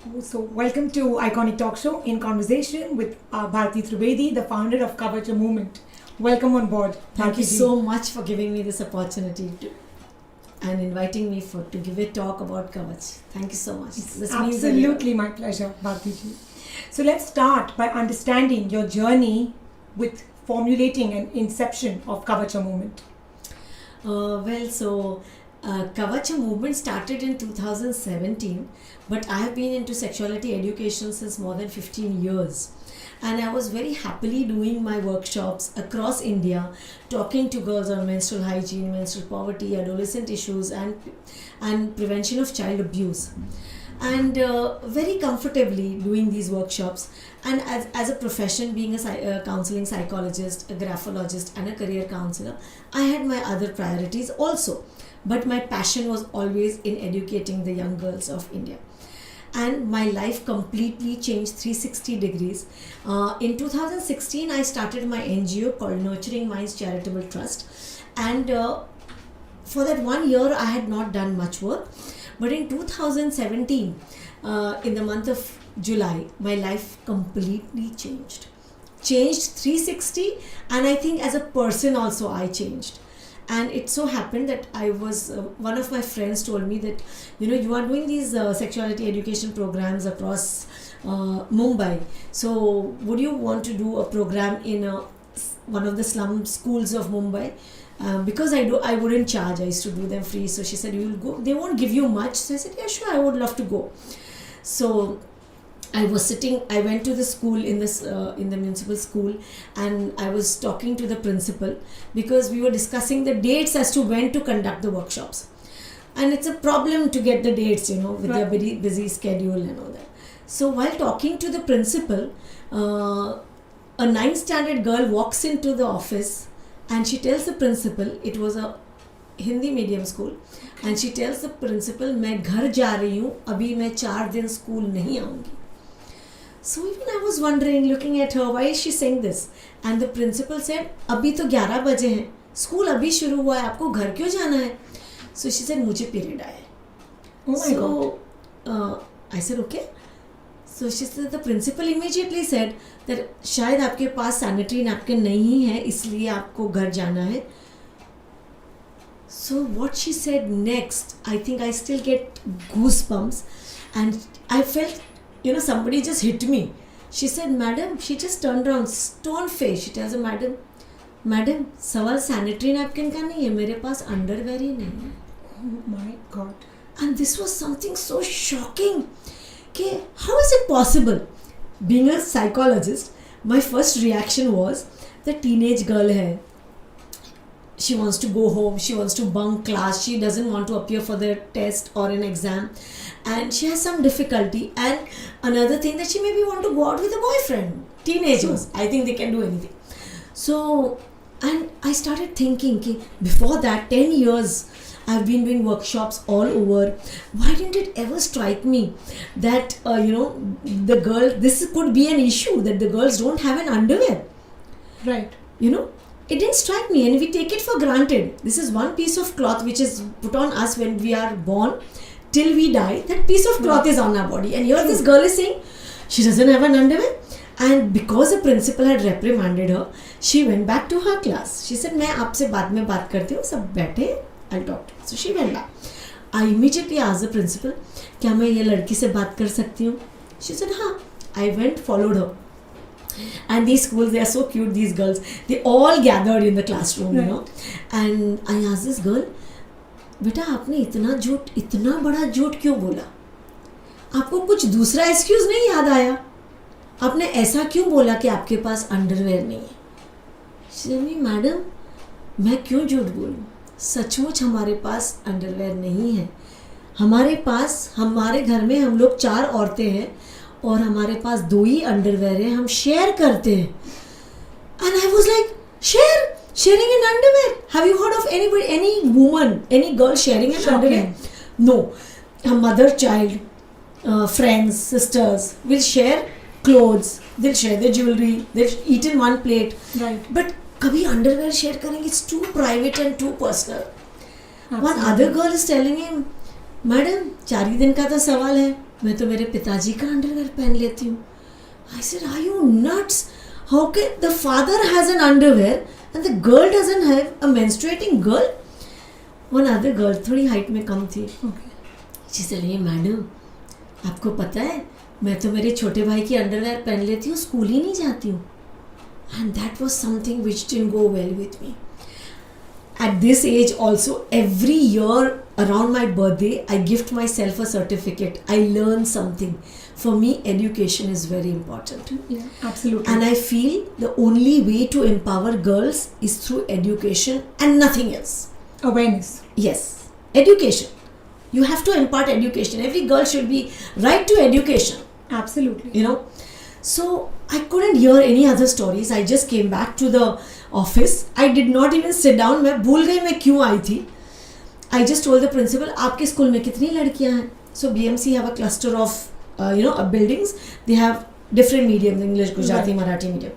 So, welcome to Iconic Talk Show in conversation with Bharati Trivedi, the founder of KAVACH movement. Welcome on board. Thank you so much for giving me this opportunity and inviting me to give a talk about KAVACH. Thank you so much. It's absolutely my pleasure, Bharati ji. So let's start by understanding your journey with formulating an inception of KAVACH movement. KAVACH movement started in 2017, but I have been into sexuality education since more than 15 years. And I was very happily doing my workshops across India, talking to girls on menstrual hygiene, menstrual poverty, adolescent issues, and prevention of child abuse. And very comfortably doing these workshops. And as a profession, being a counseling psychologist, a graphologist, and a career counselor, I had my other priorities also. But my passion was always in educating the young girls of India. And my life completely changed 360 degrees. In 2016, I started my NGO called Nurturing Minds Charitable Trust. And for that 1 year, I had not done much work. But in 2017, in the month of July, my life completely changed. Changed 360, and I think as a person also I changed. And it so happened that I was, one of my friends told me that, you are doing these sexuality education programs across Mumbai. So would you want to do a program in one of the slum schools of Mumbai? Because I wouldn't charge, I used to do them free. So she said, you will go, they won't give you much. So I said, yeah, sure, I would love to go. So I went to the school in the municipal school, and I was talking to the principal because we were discussing the dates as to when to conduct the workshops. And it's a problem to get the dates, with their very busy schedule and all that. So while talking to the principal, a 9th standard girl walks into the office and she tells the principal, it was a Hindi medium school, and she tells the principal, मैं घर जा रही हूँ, अभी मैं 4 दिन school नहीं आऊँगी. So even I was wondering, looking at her, why is she saying this? And the principal said, अभी तो 11 बजे हैं, school अभी शुरू हुआ है, आपको घर क्यों जाना है? So she said, मुझे period आया. Oh my God. I said, okay. So she said, the principal immediately said that शायद आपके पास sanitary napkin नहीं है, इसलिए आपको घर जाना है. So what she said next, I think I still get goosebumps, and I felt, somebody just hit me. She said, madam, she just turned around, stone face. She tells her, madam, सवाल sanitary napkin का नहीं है, मेरे पास underwear ही नहीं है. Oh my God. And this was something so shocking. Okay, how is it possible? Being a psychologist, my first reaction was, the teenage girl hai. She wants to go home, she wants to bunk class, she doesn't want to appear for the test or an exam, and she has some difficulty. And another thing, that she maybe want to go out with a boyfriend. Teenagers, I think they can do anything. So, and I started thinking, before that, 10 years I've been doing workshops all over. Why didn't it ever strike me that, the girl, this could be an issue, that the girls don't have an underwear. Right. It didn't strike me, and we take it for granted. This is one piece of cloth which is put on us when we are born till we die. That piece of cloth is on our body, and here this girl is saying she doesn't have an underwear. And because the principal had reprimanded her, she went back to her class. She said, मैं आपसे बाद में बात करती हूँ, सब बैठे, I'll talk to you. So she went back. I immediately asked the principal, क्या मैं ये लड़की से बात कर सकती हूँ? She said, हाँ. I went, followed her. And these schools, they are so cute, these girls. They all gathered in the classroom, And I asked this girl, बेटा आपने इतना बड़ा झूठ क्यों बोला? आपको कुछ दूसरा एक्सक्यूज नहीं याद आया? आपने ऐसा क्यों बोला कि आपके पास अंडरवेयर नहीं है? She said, मैडम, मैं क्यों झूठ बोलूं? सचमुच हमारे पास अंडरवेयर नहीं है. हमारे घर में हम लोग 4 औरतें हैं, और हमारे पास 2 ही अंडरवेयर है, हम शेयर करते हैं. And I was like, sharing an underwear? Have you heard of anybody, any woman, any girl sharing an underwear? No. A mother, child, friends, sisters will share clothes, they'll share their jewelry, they'll eat in one plate. Right. But कभी underwear share करेंगे, it's too private and too personal. Absolutely. One other girl is telling him, madam 4 ही दिन का तो सवाल है, मैं तो मेरे पिताजी का अंडरवेयर पहन लेती हूँ. I said, are you nuts? How can the father has an underwear and the girl doesn't have a menstruating girl? One other girl, थोड़ी height में कम थी. She said, hey madam, आपको पता है मैं तो मेरे छोटे भाई की अंडरवेयर पहन लेती हूँ, स्कूल ही नहीं जाती हूँ. And that was something which didn't go well with me. At this age also, every year around my birthday, I gift myself a certificate. I learn something. For me, education is very important. Yeah, absolutely. And I feel the only way to empower girls is through education and nothing else. Awareness. Yes, education. You have to impart education. Every girl should be right to education. Absolutely. You know. So I couldn't hear any other stories. I just came back to the office. I did not even sit down. मैं भूल गई मैं क्यों आई थी. I just told the principal, आपके school में कितनी लड़कियां हैं? So BMC have a cluster of buildings. They have different mediums, English, Gujarati, Marathi medium.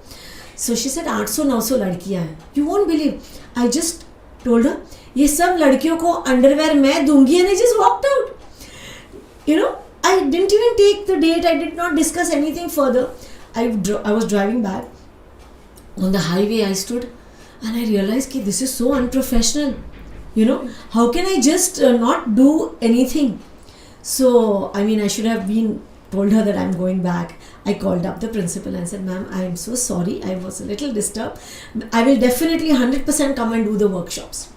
So she said 800-900 लड़कियां हैं. You won't believe. I just told her ये सब लड़कियों को अंडरवेयर मैं दूंगी, and I just walked out. You know, I didn't even take the date. I did not discuss anything further. I was driving back. On the highway I stood and I realized that this is so unprofessional. You know, how can I just not do anything? So, I mean, I should have told her that I'm going back. I called up the principal and said, ma'am, I am so sorry. I was a little disturbed. I will definitely 100% come and do the workshops.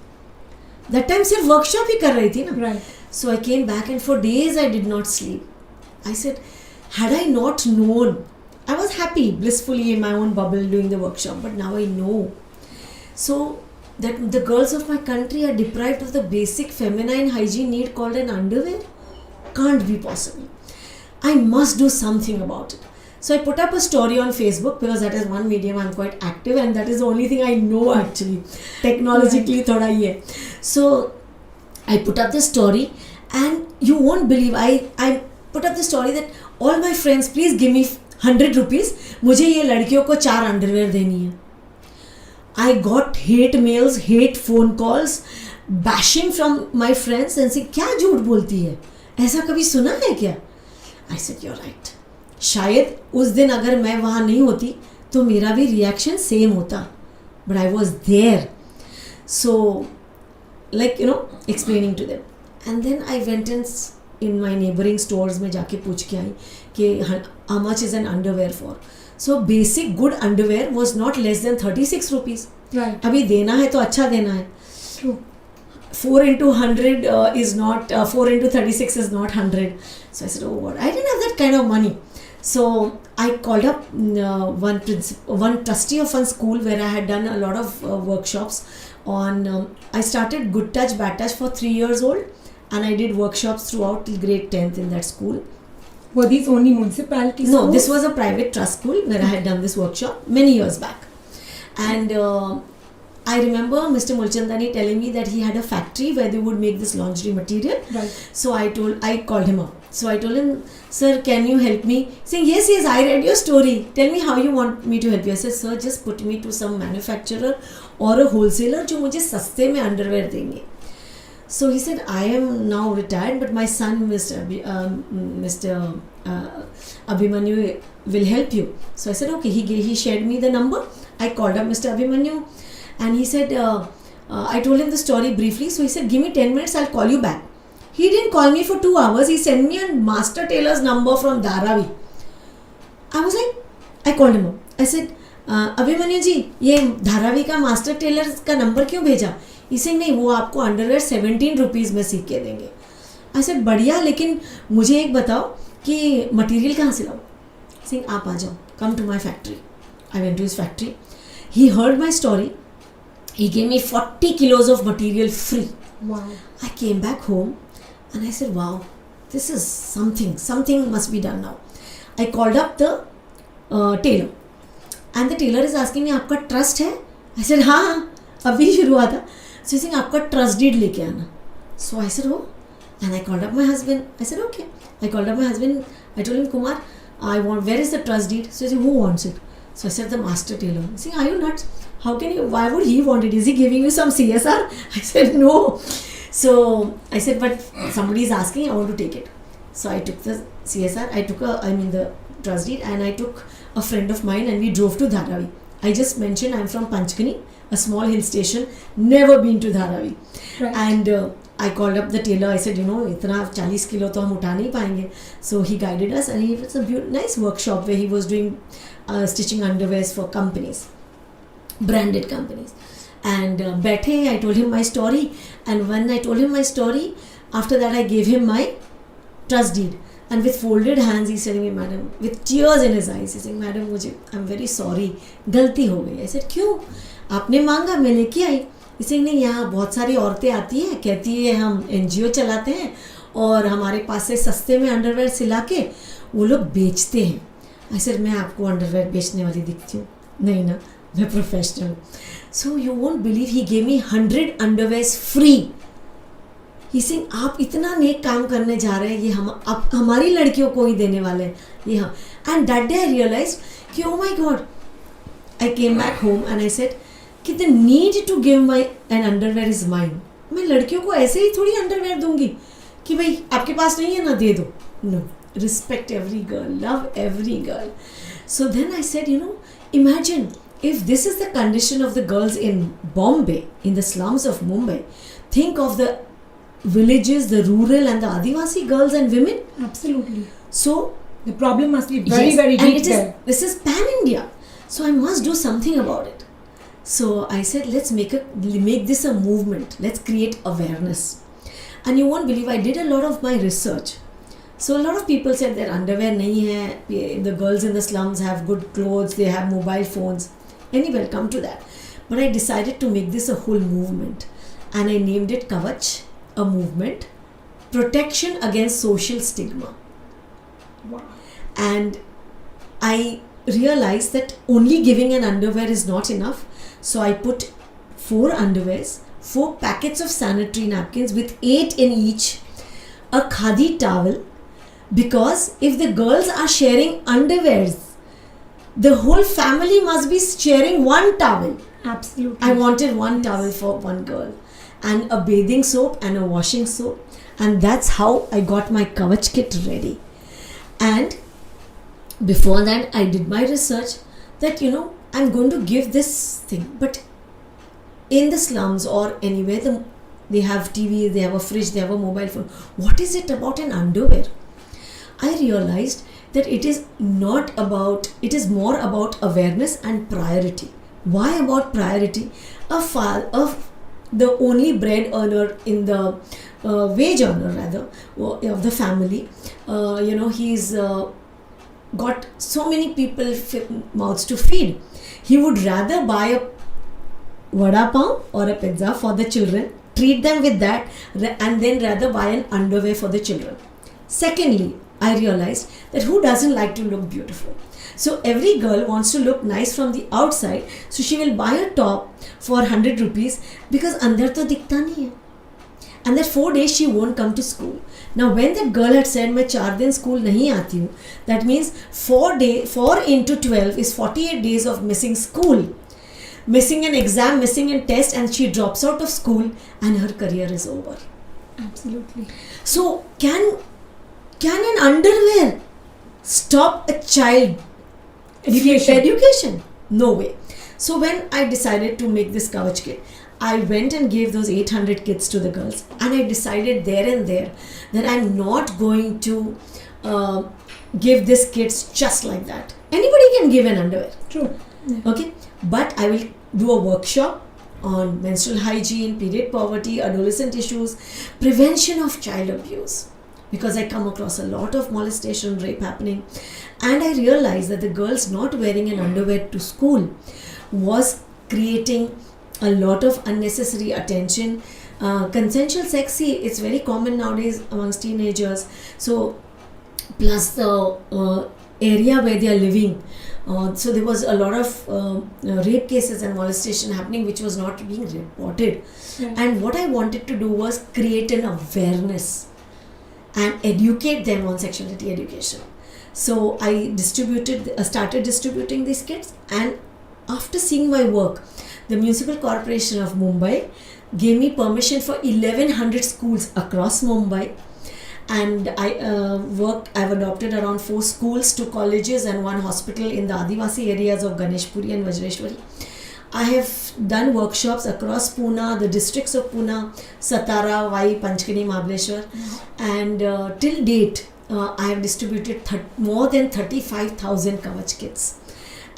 That time सिर्फ workshop ही कर रही थी ना. Right. So I came back and for days I did not sleep. I said, had I not known, I was happy, blissfully in my own bubble doing the workshop, but now I know. So that the girls of my country are deprived of the basic feminine hygiene need called an underwear? Can't be possible. I must do something about it. So I put up a story on Facebook because that is one medium I'm quite active and that is the only thing I know actually. Technologically thoda hi hai. So I put up the story and you won't believe, I put up the story that all my friends, please give me 100 rupees. मुझे ये लड़कियों को 4 underwear देनी है. I got hate mails, hate phone calls, bashing from my friends and saying, क्या झूठ बोलती है? ऐसा कभी सुना है क्या? I said, you're right. शायद उस दिन अगर मैं वहाँ नहीं होती तो मेरा भी रिएक्शन सेम होता. But I was there. So, like, you know, explaining to them. And then I went in my neighboring stores में जाके पूछ के आई कि how much is an underwear for? So basic good underwear was not less than 36 rupees. Right. अभी देना है तो अच्छा देना है. True. 4 into 100 is not 4 into 36 is not 100. So I said, oh God, I didn't have that kind of money. So I called up one trustee of one school where I had done a lot of workshops on. I started Good Touch, Bad Touch for 3 years old, and I did workshops throughout till grade 10th in that school. Were these only municipality schools? No, this was a private trust school where I had done this workshop many years back. And I remember Mr. Mulchandani telling me that he had a factory where they would make this lingerie material. Right. So I called him up. So I told him, sir, can you help me? Saying, yes, I read your story. Tell me how you want me to help you. I said, sir, just put me to some manufacturer or a wholesaler जो मुझे सस्ते में underwear देंगे. So he said, I am now retired, but my son, Mr. Abhimanyu, will help you. So I said, okay. He shared me the number. I called up Mr. Abhimanyu, and he said, I told him the story briefly. So he said, give me 10 minutes, I'll call you back. He didn't call me for 2 hours. He sent me a master tailor's number from Dharavi. I was like, I called him up. I said, Abhimanyu ji, ये धारावी का master Taylor का number क्यों भेजा? इसे नहीं, वो आपको underwear 17 rupees में सीख के देंगे. आई सेड बढ़िया, लेकिन मुझे एक बताओ कि मटेरियल कहाँ से लाओ? सिंह आप आ जाओ, come to my factory. I went to his factory. He heard my story. He gave me 40 kilos of material free. Wow. I came back home and I said, wow, this is something must be done now. I called up the tailor and the tailor is asking me, आपका trust है? I said, हाँ, अभी शुरू हुआ था. So he's saying, आपका trust deed लेके आना. So I said, oh. And I called up my husband. I said, okay. I called up my husband. I told him, Kumar, where is the trust deed? So he said, who wants it? So I said, the master tailor. He said, are you nuts? Why would he want it? Is he giving you some CSR? I said, no. So I said, but somebody is asking, I want to take it. So I took the CSR, the trust deed, and I took a friend of mine and we drove to Dharavi. I just mentioned I'm from Panchgani, a small hill station, never been to Dharavi. Right. And I called up the tailor. I said, itna 40 kilo to hum utha nahi payenge. So he guided us, and it was a nice workshop where he was doing stitching underwears for companies, branded companies. And Bethe, I told him my story, and when I told him my story, after that I gave him my trust deed. And with folded hands, he's telling me, madam, with tears in his eyes, he's saying, madam, I'm very sorry, galti ho gayi. I said, क्यों? आपने मांगा, मैं लेके आई. He's saying, नहीं, यहाँ बहुत सारी औरतें आती हैं, कहती है हम NGO चलाते हैं और हमारे पास से सस्ते में अंडरवेयर सिला के वो लोग बेचते हैं. I said, मैं आपको अंडरवेयर बेचने वाली दिखती हूँ? नहीं ना, मैं professional. So you won't believe, he gave me 100 underwears free. He's saying, आप इतना नेक काम करने जा रहे हैं, ये आप हमारी लड़कियों को ही देने वाले हैं ये. हाँ. And that day I realized कि oh my God. I came back home and I said कि the need to give an underwear is mine. मैं लड़कियों को ऐसे ही थोड़ी अंडरवेयर दूंगी कि भाई आपके पास नहीं है ना, दे दो. No. Respect every girl, love every girl. So then I said, imagine if this is the condition of the girls in Bombay, in the slums of Mumbai, think of the villages, the rural and the adivasi girls and women. Absolutely. So the problem must be very, very deep there. This is pan-India. So I must do something about it. So I said, let's make this a movement. Let's create awareness. And you won't believe, I did a lot of my research. So a lot of people said their underwear nahi hai, the girls in the slums have good clothes, they have mobile phones. Anyway, I'll come to that. But I decided to make this a whole movement. And I named it KAVACH, a movement, protection against social stigma. Wow. And I realized that only giving an underwear is not enough. So I put 4 underwears, 4 packets of sanitary napkins with 8 in each, a khadi towel, because if the girls are sharing underwears, the whole family must be sharing one towel. Absolutely. I wanted one towel for one girl, and a bathing soap and a washing soap, and that's how I got my KAVACH kit ready. And before that I did my research that I'm going to give this thing, but in the slums or anywhere they have TV, they have a fridge, they have a mobile phone. What is it about an underwear? I realized that it is more about awareness and priority. Why about priority? The only bread earner in the wage earner rather of the family, he's got so many people mouths to feed. He would rather buy a vada pav or a pizza for the children, treat them with that, and then rather buy an underwear for the children. Secondly, I realized that who doesn't like to look beautiful? So every girl wants to look nice from the outside, so she will buy a top for 100 rupees because andar to dikhta nahi hai. And that 4 days she won't come to school. Now when that girl had said, मैं 4 दिन school नहीं आती हूँ, that means 4 into 12 is 48 days of missing school, missing an exam, missing a test, and she drops out of school and her career is over. Absolutely. So can an underwear stop a child education? No way. So when I decided to make this KAVACH kit, I went and gave those 800 kits to the girls, and I decided there and there that I'm not going to give this kits just like that. Anybody can give an underwear. True. Yeah. Okay, but I will do a workshop on menstrual hygiene, period poverty, adolescent issues, prevention of child abuse, because I come across a lot of molestation, rape happening, and I realized that the girls not wearing an underwear to school was creating a lot of unnecessary attention. Consensual sex, it's very common nowadays amongst teenagers. So plus the area where they are living, so there was a lot of rape cases and molestation happening which was not being reported. Yeah. And what I wanted to do was create an awareness and educate them on sexuality education. So I started distributing these kits, and after seeing my work, the Municipal Corporation of Mumbai gave me permission for 1100 schools across Mumbai, and I've adopted around 4 schools, 2 colleges and 1 hospital in the Adivasi areas of Ganeshpuri and Vajreshwari. I have done workshops across Pune, the districts of Pune, Satara, Vai, Panchgani, Mahabaleshwar, and till date I have distributed more than 35,000 KAVACH kits.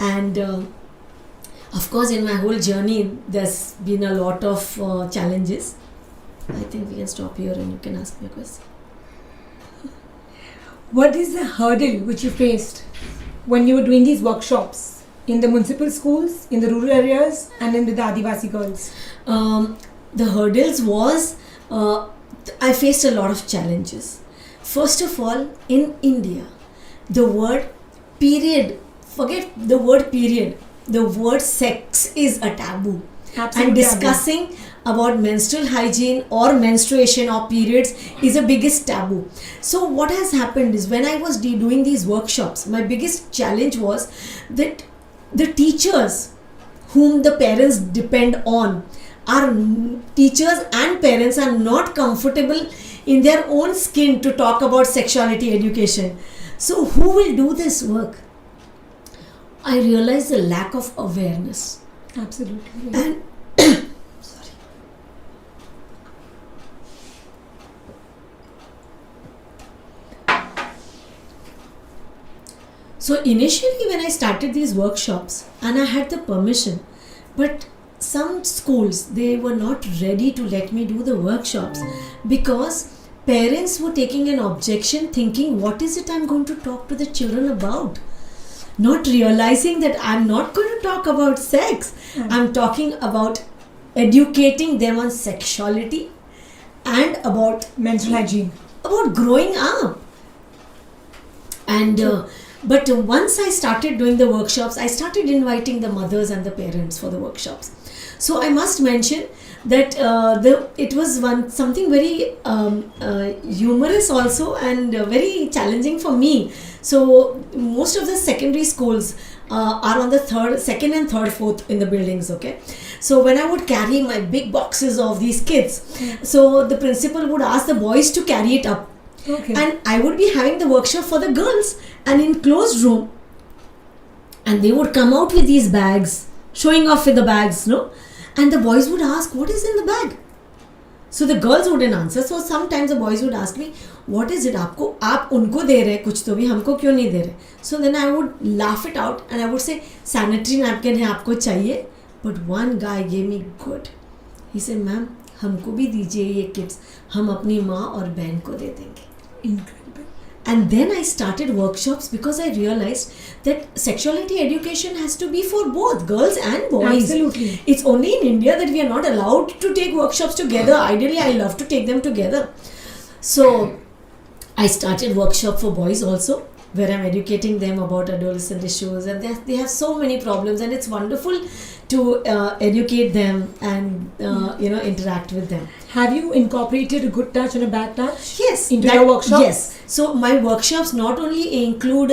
And of course, in my whole journey, there's been a lot of challenges. I think we can stop here and you can ask me a question. What is the hurdle which you faced when you were doing these workshops in the municipal schools, in the rural areas, and in with the Adivasi girls? The hurdles was, I faced a lot of challenges. First of all, in India, the word period, forget the word period, the word sex is a taboo. Absolutely. And discussing about menstrual hygiene or menstruation or periods is a biggest taboo. So what has happened is, when I was doing these workshops, my biggest challenge was that the teachers whom the parents depend on, our teachers and parents are not comfortable in their own skin to talk about sexuality education. So who will do this work? I realized the lack of awareness. Absolutely. And sorry. So initially when I started these workshops, and I had the permission, but some schools, they were not ready to let me do the workshops because parents were taking an objection, thinking, what is it I'm going to talk to the children about? Not realizing that I'm not going to talk about sex. I'm talking about educating them on sexuality and about menstrual hygiene, about growing up. And but once I started doing the workshops, I started inviting the mothers and the parents for the workshops. So I must mention that it was something very humorous also, and very challenging for me. So most of the secondary schools are on the second and third, fourth in the buildings, okay? So when I would carry my big boxes of these kits, so the principal would ask the boys to carry it up. Okay. And I would be having the workshop for the girls and in closed room, and they would come out with these bags, showing off with the bags, no? And the boys would ask, what is in the bag? So the girls wouldn't answer. So sometimes the boys would ask me, what is it? आप उनको दे रहे कुछ तो भी हमको क्यों नहीं दे रहे? So then I would laugh it out and I would say, sanitary napkin है आपको चाहिए? But one guy gave me good. He said, ma'am, हमको भी दीजिए ये kits. हम अपनी माँ और बहन को दे देंगे. Incredible. And then I started workshops because I realized that sexuality education has to be for both girls and boys. Absolutely. It's only in India that we are not allowed to take workshops together. Ideally, I love to take them together. So I started workshop for boys also, where I'm educating them about adolescent issues, and they have so many problems, and it's wonderful to educate them and interact with them. Have you incorporated a good touch and a bad touch? Yes. Into your workshops? Yes. So my workshops not only include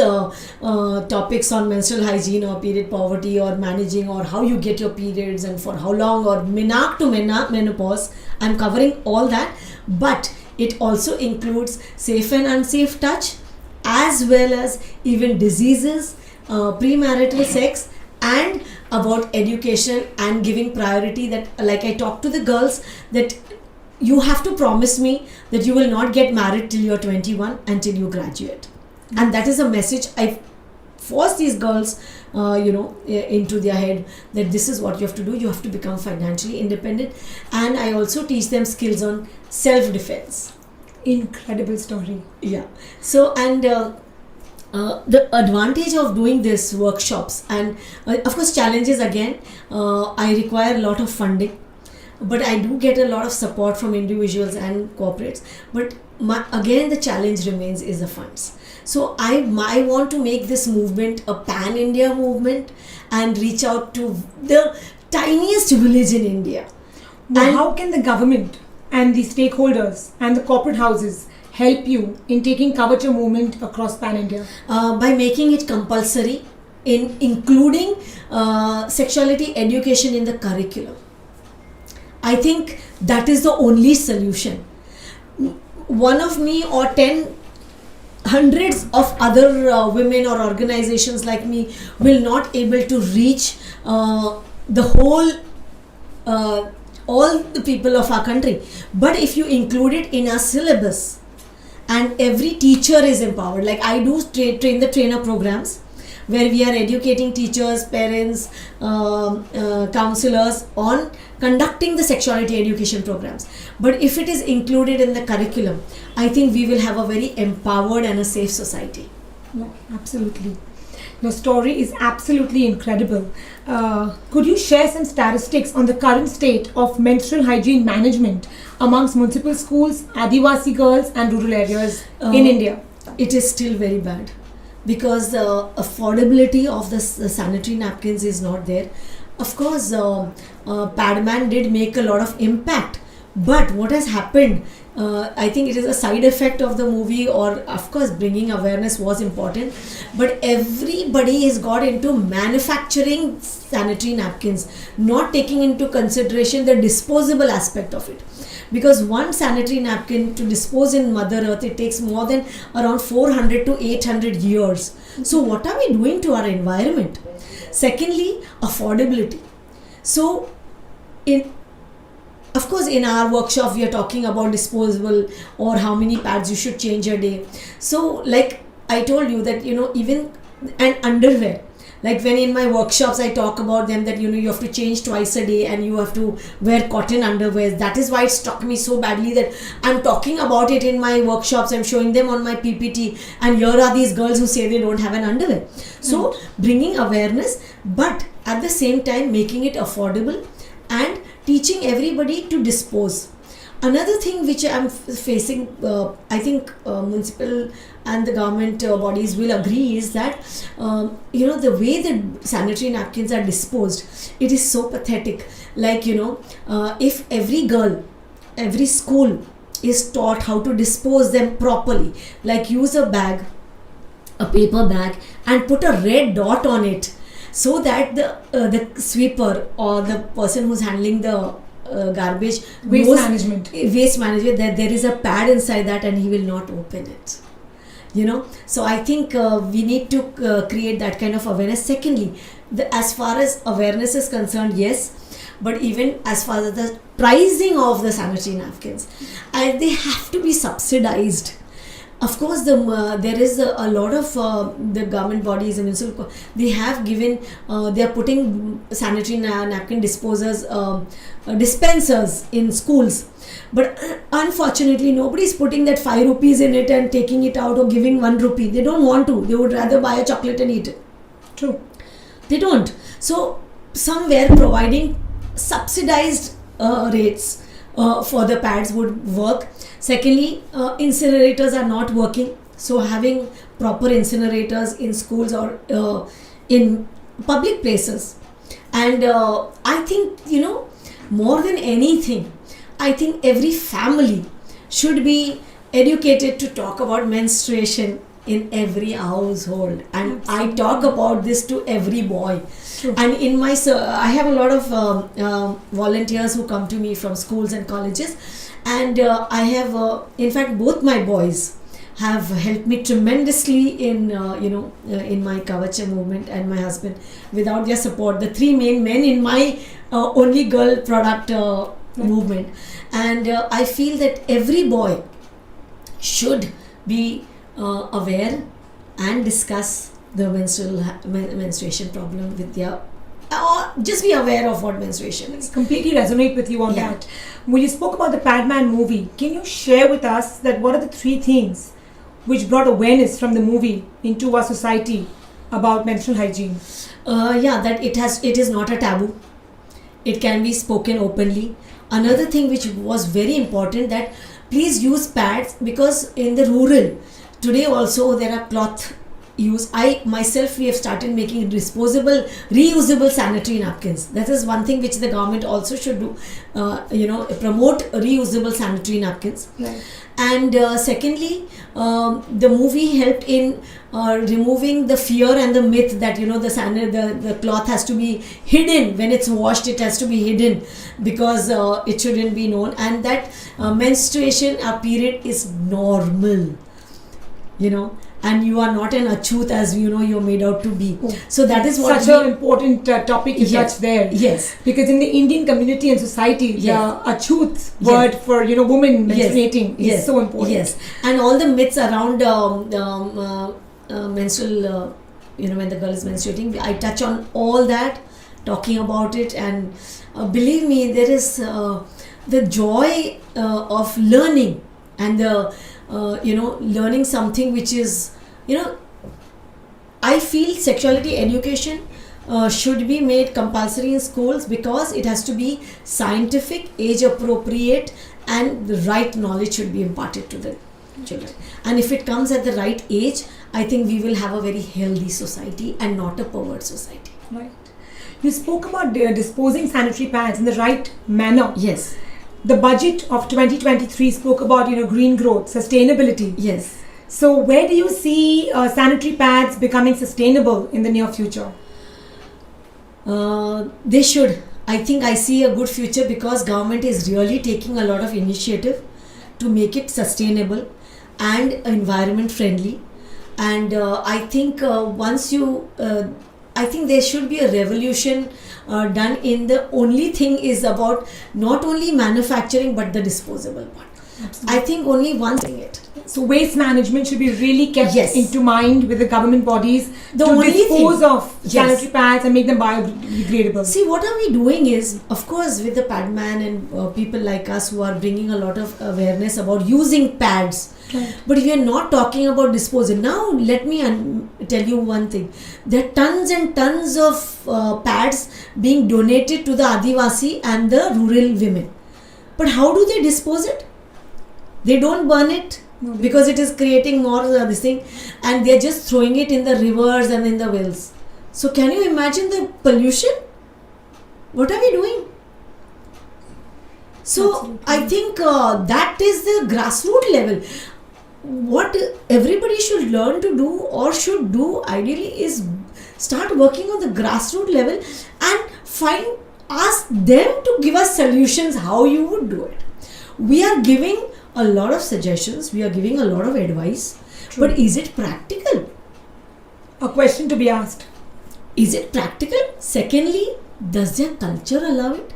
topics on menstrual hygiene or period poverty or managing or how you get your periods and for how long, or menarche to menopause. I'm covering all that, but it also includes safe and unsafe touch, as well as even diseases, premarital sex, and about education and giving priority. That, like I talk to the girls, that you have to promise me that you will not get married till you're 21 until you graduate. And that is a message I force these girls into their head, that this is what you have to do. You have to become financially independent. And I also teach them skills on self-defense. Incredible story. Yeah. So, and the advantage of doing this workshops, and of course challenges again, I require a lot of funding, but I do get a lot of support from individuals and corporates. But again, the challenge remains is the funds. So I want to make this movement a pan-India movement and reach out to the tiniest village in India. Now, And how can the government and the stakeholders and the corporate houses help you in taking KAVACH movement across pan-India? By making it compulsory, in including sexuality education in the curriculum. I think that is the only solution. one of me or 10 hundreds of other women or organizations like me will not able to reach the whole all the people of our country. But if you include it in our syllabus and every teacher is empowered, like I do train the trainer programs where we are educating teachers, parents, counselors on conducting the sexuality education programs. But if it is included in the curriculum, I think we will have a very empowered and a safe society. Yeah, absolutely. Your story is absolutely incredible. Could you share some statistics on the current state of menstrual hygiene management amongst municipal schools, adivasi girls and rural areas in India? It is still very bad because the affordability of the sanitary napkins is not there. Of course, Padman did make a lot of impact, but what has happened, I think it is a side effect of the movie, or of course bringing awareness was important, but everybody has got into manufacturing sanitary napkins, not taking into consideration the disposable aspect of it. Because one sanitary napkin to dispose in Mother Earth, it takes more than around 400 to 800 years. So what are we doing to our environment? Secondly, affordability. So of course, in our workshop, we are talking about disposable or how many pads you should change a day. So like I told you that, even and underwear. Like when in my workshops, I talk about them that, you have to change twice a day and you have to wear cotton underwear. That is why it struck me so badly that I'm talking about it in my workshops. I'm showing them on my PPT, and here are these girls who say they don't have an underwear. So bringing awareness, but at the same time making it affordable and teaching everybody to dispose. Another thing which I'm facing, I think municipal and the government bodies will agree, is that the way the sanitary napkins are disposed, it is so pathetic. Like if every girl, every school is taught how to dispose them properly, like use a bag, a paper bag, and put a red dot on it, so that the sweeper or the person who's handling the garbage waste management, that there is a pad inside that and he will not open it. So I think we need to create that kind of awareness. Secondly, as far as awareness is concerned, yes, but even as far as the pricing of the sanitary napkins, they have to be subsidized. Of course, there is a lot of the government bodies and municipal, they have given, they are putting sanitary napkin dispensers in schools. But unfortunately, nobody is putting that 5 rupees in it and taking it out or giving 1 rupee. They don't want to. They would rather buy a chocolate and eat it. True. They don't. So, somewhere providing subsidized rates for the pads would work. Secondly, incinerators are not working. So having proper incinerators in schools or in public places. And I think, more than anything, I think every family should be educated to talk about menstruation in every household. And I talk about this to every boy. True. And in my, I have a lot of volunteers who come to me from schools and colleges. And I have, in fact, both my boys have helped me tremendously in, in my KAVACH movement, and my husband. Without their support, the 3 main men in my only girl product movement. And I feel that every boy should be aware and discuss the menstruation problem with their, or just be aware of what menstruation is. Completely resonate with you on that. When you spoke about the Padman movie, can you share with us that what are the 3 things which brought awareness from the movie into our society about menstrual hygiene? That it is not a taboo. It can be spoken openly. Another thing which was very important, that please use pads, because in the rural today also there are cloth use. I myself, we have started making disposable, reusable sanitary napkins. That is one thing which the government also should do. Promote reusable sanitary napkins. Right. And secondly, the movie helped in removing the fear and the myth that the cloth has to be hidden when it's washed. It has to be hidden because it shouldn't be known, and that menstruation period is normal. And you are not an achut as you're made out to be. Oh, so that is what such an important topic you touched there. Yes. Because in the Indian community and society, Yes. the achut word for women menstruating is so important. Yes, and all the myths around menstrual, when the girl is menstruating, I touch on all that, talking about it, and believe me, there is the joy of learning and the learning something which is, I feel sexuality education should be made compulsory in schools because it has to be scientific, age appropriate, and the right knowledge should be imparted to the children. And if it comes at the right age, I think we will have a very healthy society and not a pervert society. Right. You spoke about disposing sanitary pads in the right manner. Yes. The budget of 2023 spoke about green growth, sustainability. Yes. So where do you see sanitary pads becoming sustainable in the near future? They should. I think I see a good future because government is really taking a lot of initiative to make it sustainable and environment friendly. And I think I think there should be a revolution done in the only thing is about not only manufacturing but the disposable part. Absolutely. I think only one thing it. So waste management should be really kept Yes. into mind with the government bodies The to only dispose thing- of Yes. sanitary pads and make them biodegradable. See, what are we doing is, of course, with the Padman and people like us who are bringing a lot of awareness about using pads. Right. But we are not talking about disposal. Now, let me tell you one thing. There are tons and tons of pads being donated to the adivasi and the rural women. But how do they dispose it? They don't burn it because it is creating more this thing, and they are just throwing it in the rivers and in the wells. So can you imagine the pollution? What are we doing? So Absolutely. I think that is the grassroots level. What everybody should learn to do or should do ideally is start working on the grassroots level and ask them to give us solutions how you would do it. We are giving a lot of suggestions, we are giving a lot of advice, True. but is it practical? A question to be asked. Is it practical? Secondly, does their culture allow it?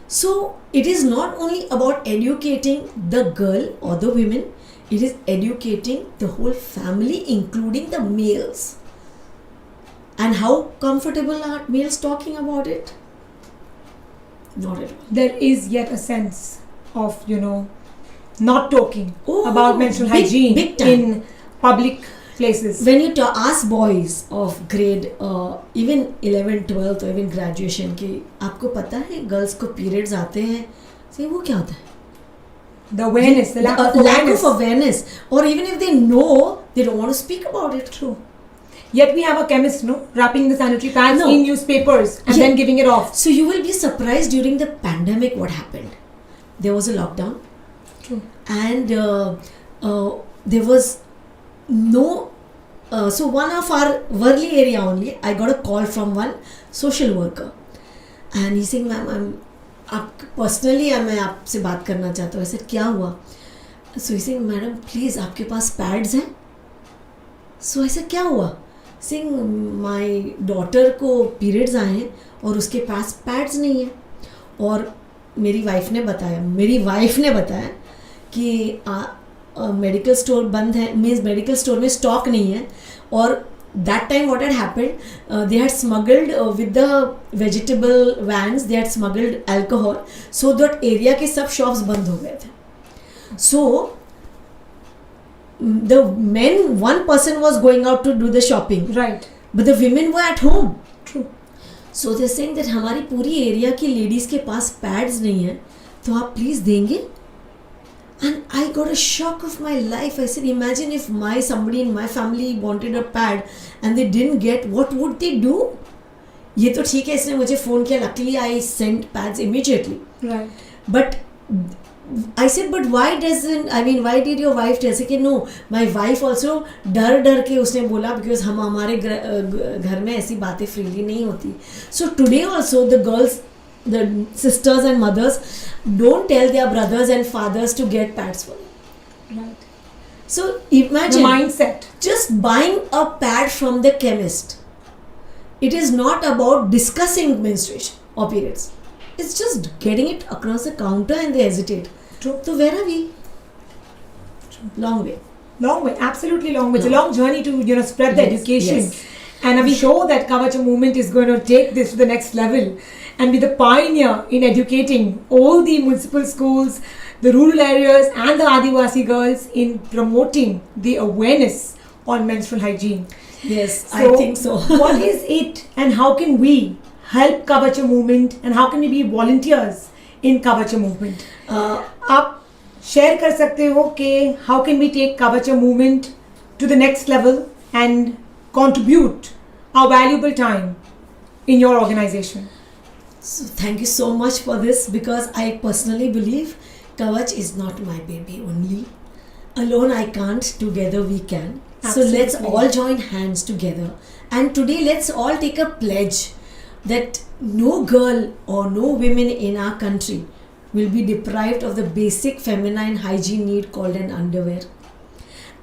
So it is not only about educating the girl or the women, it is educating the whole family, including the males. And how comfortable are males talking about it? Not at all. There is yet a sense of, not talking Oh, about menstrual big- hygiene big time. in public places. When you ask boys of grade even 11, 12 or even graduation कि आपको पता है girls को periods आते हैं, say वो क्या होता है? The awareness, the lack of lack awareness. of awareness, or even if they know, they don't want to speak about it. True. Yet we have a chemist, wrapping the sanitary pads No. in newspapers and Yeah. then giving it off. So you will be surprised during the pandemic what happened. There was a lockdown. True. And there was no so one of our Worli area only, I got a call from one social worker and he saying, ma'am, personally मैं आपसे बात करना चाहता हूँ. I said, क्या हुआ? So he saying, madam, please, आपके पास pads हैं? So I said, क्या हुआ? Saying, my daughter को periods आए हैं और उसके पास pads नहीं है. और मेरी वाइफ ने बताया कि मेडिकल स्टोर बंद है, मीन्स मेडिकल स्टोर में स्टॉक नहीं है. और that time what had happened, they had smuggled with the vegetable vans, they had smuggled alcohol, so that area के सब शॉप्स बंद हो गए थे. So the men, one person was going out to do the shopping, Right. But the women were at home. True. So they saying that हमारी पूरी area की ladies के पास पैड्स नहीं है, तो आप प्लीज देंगे. And I got a shock of my life. I said, imagine if somebody in my family wanted a pad and they didn't get, what would they do? ये तो ठीक है, इसने मुझे phone किया. Luckily, I sent pads immediately. Right. But I said, but why did your wife tell? कि no, my wife also डर के उसने बोला, because हमारे घर में ऐसी बातें freely नहीं होती. So today also the girls, the sisters and mothers don't tell their brothers and fathers to get pads for them. Right. So imagine The mindset. just buying a pad from the chemist. It is not about discussing menstruation or periods. It's just getting it across the counter and they hesitate. True. So where are we? Long way. Long way, absolutely long way. It's a long journey to spread the Yes, education. yes. And I'm sure that KAVACH movement is going to take this to the next level and be the pioneer in educating all the municipal schools, the rural areas and the adivasi girls in promoting the awareness on menstrual hygiene. Yes, I think so. What is it and how can we help KAVACH movement and how can we be volunteers in KAVACH movement? आप share कर सकते हो कि how can we take KAVACH movement to the next level and contribute our valuable time in your organization? So thank you so much for this, because I personally believe KAVACH is not my baby only. Alone I can't, together we can. Absolutely. So let's all join hands together. And today let's all take a pledge that no girl or no women in our country will be deprived of the basic feminine hygiene need called an underwear.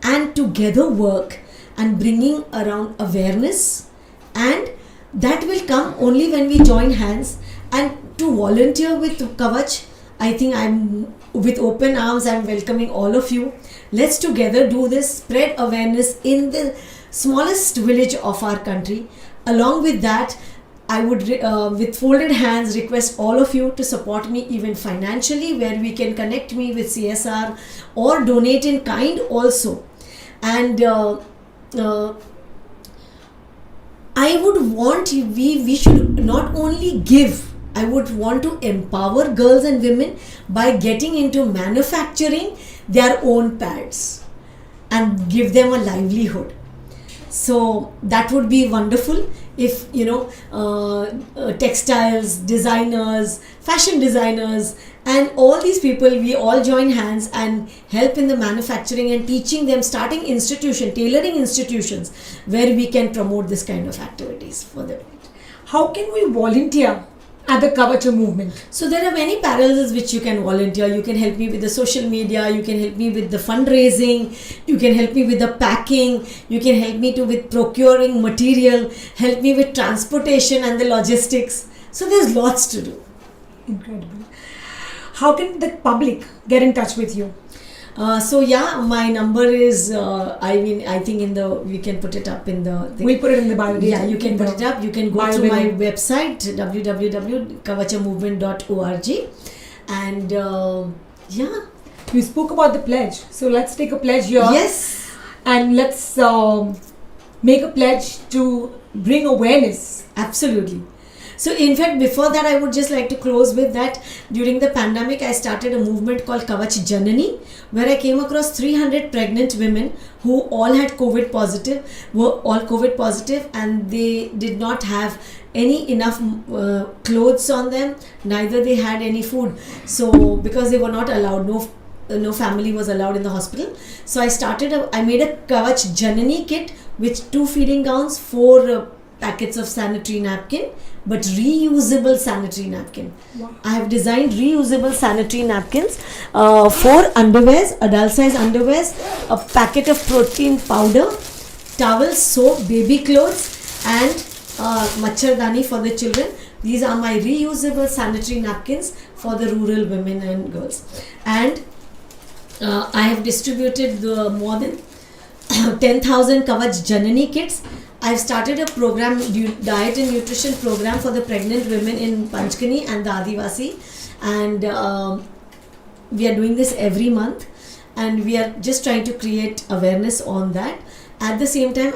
And together work and bringing around awareness, and that will come only when we join hands. And to volunteer with KAVACH, I think I'm with open arms. I'm welcoming all of you. Let's together do this, spread awareness in the smallest village of our country. Along with that, I would with folded hands request all of you to support me even financially, where we can connect me with CSR or donate in kind also. And I would want we should not only give, I would want to empower girls and women by getting into manufacturing their own pads and give them a livelihood. So that would be wonderful if textiles, designers, fashion designers and all these people, we all join hands and help in the manufacturing and teaching them, starting tailoring institutions where we can promote this kind of activities for them. How can we volunteer at the KAVACH movement? So there are many parallels which you can volunteer. You can help me with the social media, you can help me with the fundraising, you can help me with the packing, you can help me with procuring material, help me with transportation and the logistics. So there's lots to do. Incredible. How can the public get in touch with you? My number is, I think we can put it up in the thing. We'll put it in the bio. Yeah, you can put it up. You can go to my website, www.kavachamovement.org. And You spoke about the pledge. So let's take a pledge here. Yes. And let's make a pledge to bring awareness. Absolutely. So in fact, before that, I would just like to close with that. During the pandemic, I started a movement called KAVACH Janani, where I came across 300 pregnant women who all had COVID positive, and they did not have enough clothes on them, neither they had any food. So because they were not allowed, no family was allowed in the hospital. So I made a KAVACH Janani kit with 2 feeding gowns, 4 packets of sanitary napkin, but reusable sanitary napkin. Wow. I have designed reusable sanitary napkins, 4 underwears, adult size underwears, a packet of protein powder, towels, soap, baby clothes, and machardani for the children. These are my reusable sanitary napkins for the rural women and girls. And I have distributed more than 10,000 KAVACH Janani kits. I've started a program, diet and nutrition program for the pregnant women in Panchkani and the Adivasi, and we are doing this every month, and we are just trying to create awareness on that. At the same time,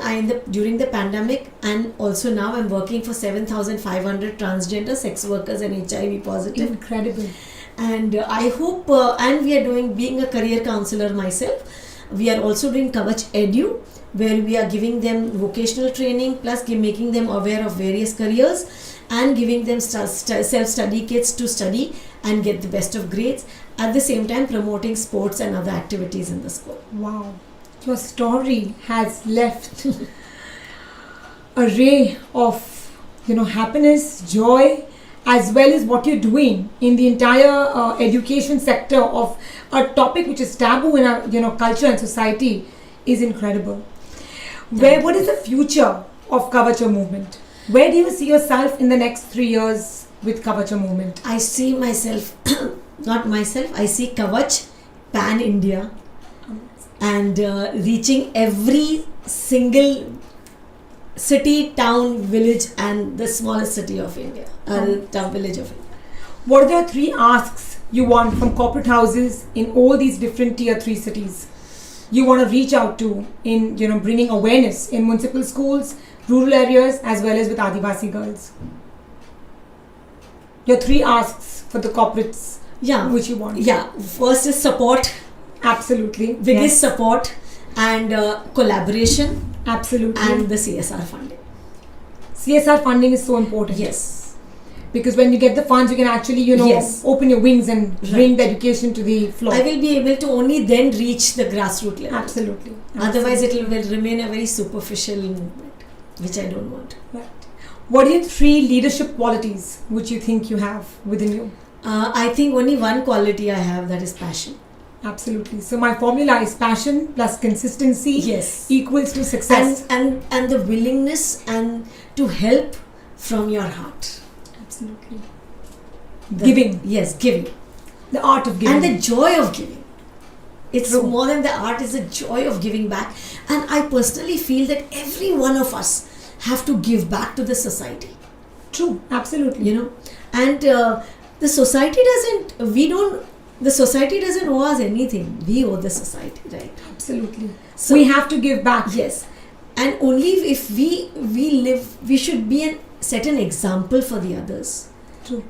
during the pandemic and also now, I'm working for 7,500 transgender sex workers and HIV positive. Incredible. And I hope, and we are doing, being a career counselor myself, we are also doing KAVACH Edu, where we are giving them vocational training plus making them aware of various careers and giving them self-study kits to study and get the best of grades, at the same time promoting sports and other activities in the school. Wow, your story has left a ray of happiness, joy, as well as what you're doing in the entire education sector of a topic which is taboo in our culture and society is incredible. What is the future of KAVACH movement? Where do you see yourself in the next 3 years with KAVACH movement? I see myself, I see KAVACH pan-India and reaching every single city, town, village and the smallest city of India, town, village of India. What are the 3 asks you want from corporate houses in all these different tier 3 cities you want to reach out to in bringing awareness in municipal schools, rural areas as well as with adivasi girls? Your 3 asks for the corporates which you want. First is support. Absolutely. Biggest support and collaboration. Absolutely. And the CSR funding. CSR funding is so important. Yes. Because when you get the funds, you can actually, open your wings and bring the education to the floor. I will be able to only then reach the grassroots level. Absolutely. Otherwise, it will remain a very superficial movement, which I don't want. Right. What are your 3 leadership qualities which you think you have within you? I think only one quality I have, that is passion. Absolutely. So my formula is passion plus consistency equals to success. And the willingness and to help from your heart. Absolutely. Giving. Yes, giving. The art of giving. And the joy of giving. It's True. more than the art, it's the joy of giving back. And I personally feel that every one of us have to give back to the society. True. Absolutely. And the society doesn't owe us anything. We owe the society, right? Absolutely. So we have to give back. Yes. And only if we live, we should set an example for the others. True.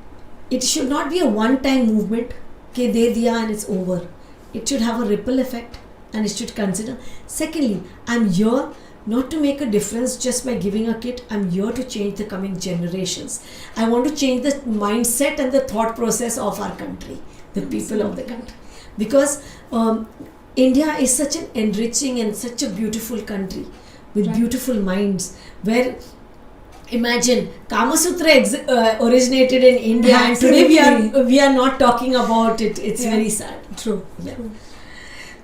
It should not be a one-time movement, de diya and it's over. It should have a ripple effect and it should consider. Secondly, I'm here not to make a difference just by giving a kit. I'm here to change the coming generations. I want to change the mindset and the thought process of our country, the people of the country. Because India is such an enriching and such a beautiful country with beautiful minds, where imagine Kama Sutra originated in India and today we are not talking about it. It's very sad. True. True.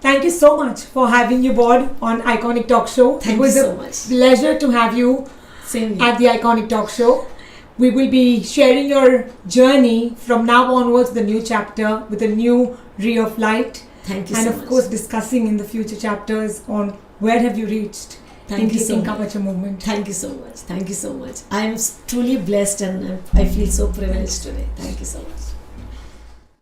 Thank you so much for having you aboard on Ikonic Talk Show. Thank you so much. Pleasure to have you at the Ikonic Talk Show. We will be sharing your journey from now onwards, the new chapter with a new ray of light. Thank you so much. And of course discussing in the future chapters on where have you reached in taking KAVACH movement. Thank you so much. Thank you so much. I am truly blessed and I feel so privileged today. Thank you so much.